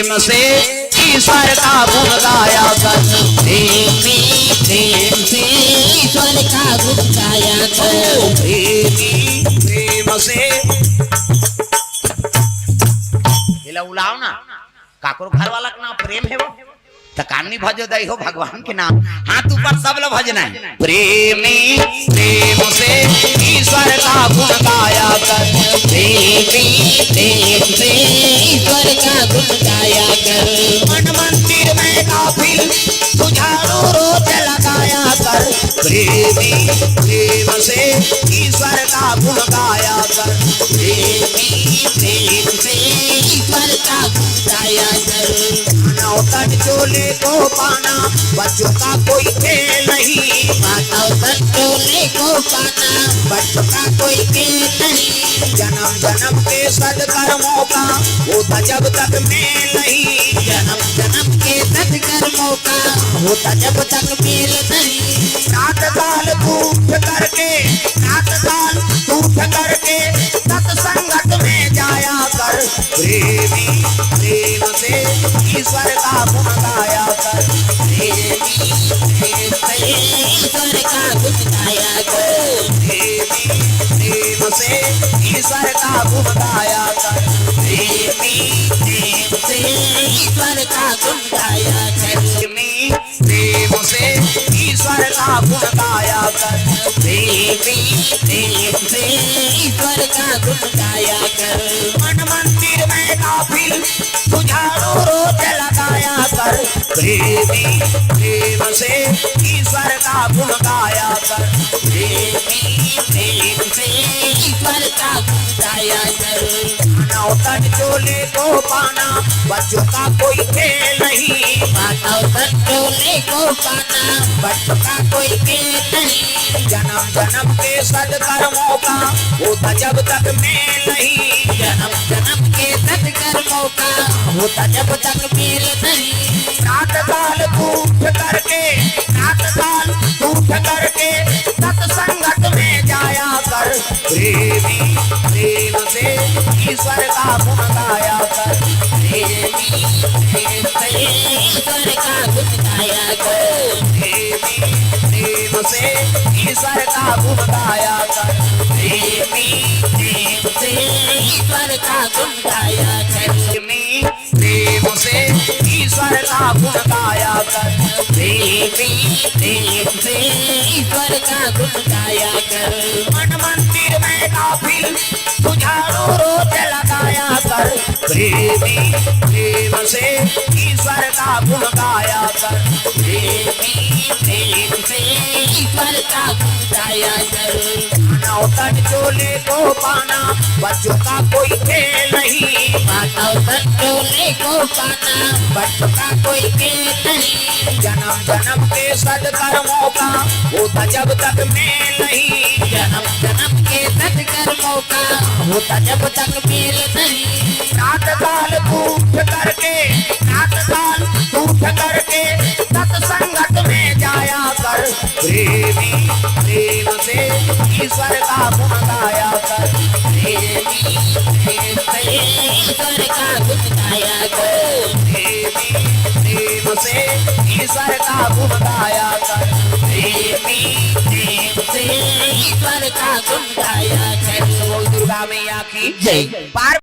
प्रेम से ईश्वर का गुण गाया कर। प्रेमी प्रेम से ईश्वर का गुण गाया कर। प्रेमी प्रेम से उलाओ ना काकुर घर वाला का नाम प्रेम है वो तकानी भजो दई हो भगवान के नाम हाथ ऊपर सब लोग भजना है। प्रेमी प्रेम से ईश्वर का गुण गाया कर। प्रेमी प्रेम से ईश्वर का गुण गाया कर। मन मंदिर में काफिल तुझारो रोज लगाया कर। प्रेमी प्रेम से ईश्वर का गुण गाया कर। प्रेमी प्रेम से ईश्वर का गुण गाया कर। तन चोले को पाना बच्चों का कोई खेल नहीं। मानव तन चोले को पाना बच्चों का कोई खेल नहीं। जन्म जन्म के सदकर्मों का होता जब तक मेल नहीं। जन्म जन्म के सदकर्मों का होता जब तक मेल नहीं। रात काल टूट करके सत्संगत में जाया कर। प्रेमी प्रेम से ईश्वर का गुण गाया कर। प्रेमी प्रेम से ईश्वर का गुण गाया कर। प्रेमी प्रेम से ईश्वर का गुण गाया कर। प्रेमी प्रेम से ईश्वर का गुण गाया कर। प्रेमी प्रेम से ईश्वर का गुण गाया कर। प्रेमी प्रेम से ईश्वर का गुण गाया कर। मन मंदिर में काफिल तुझारो रोज लगाया कर। प्रेमी प्रेम से ईश्वर का गुण गाया कर। प्रेमी प्रेम से ईश्वर का गुण गाया कर। तन चोले को पाना बच्चों का कोई खेल नहीं। मानव तन चोले को पाना बच्चों का कोई खेल नहीं। जन्म जन्म के सदकर्मों का होता जब तक मेल नहीं। जन्म जन्म के सदकर्मों का होता जब तक मेल नहीं। रात काल टूट करके सत्संगत में जाया कर। प्रेमी प्रेम से ईश्वर का गुण गाया कर। प्रेमी प्रेम से ईश्वर का गुण गाया कर। प्रेमी प्रेम से ईश्वर का गुण गाया कर। प्रेमी प्रेम से ईश्वर का गुण गाया कर। प्रेमी प्रेम से ईश्वर का गुण गाया कर। प्रेमी प्रेम से ईश्वर का गुण गाया कर। मन मंदिर में काफिल तुझारो रोज लगाया कर। प्रेमी प्रेम से ईश्वर का गुण गाया कर। प्रेमी प्रेम से ईश्वर का गुण गाया कर। तन चोले को पाना बच्चों का कोई खेल नहीं। मानव तन चोले को पाना बच्चों का कोई खेल नहीं। जन्म जन्म के सदकर्मों का होता जब तक मेल नहीं। जन्म जन्म के सदकर्मों का होता जब तक मेल नहीं। रात काल टूट करके सत्संगत में जाया कर। प्रेमी प्रेम से ईश्वर का गुण गाया कर। प्रेमी प्रेम से ईश्वर का गुण गाया कर। प्रेमी प्रेम से ईश्वर का गुण गाया कर। प्रेमी प्रेम से ईश्वर का गुण गाया कर। दुर्गा मैया की जय।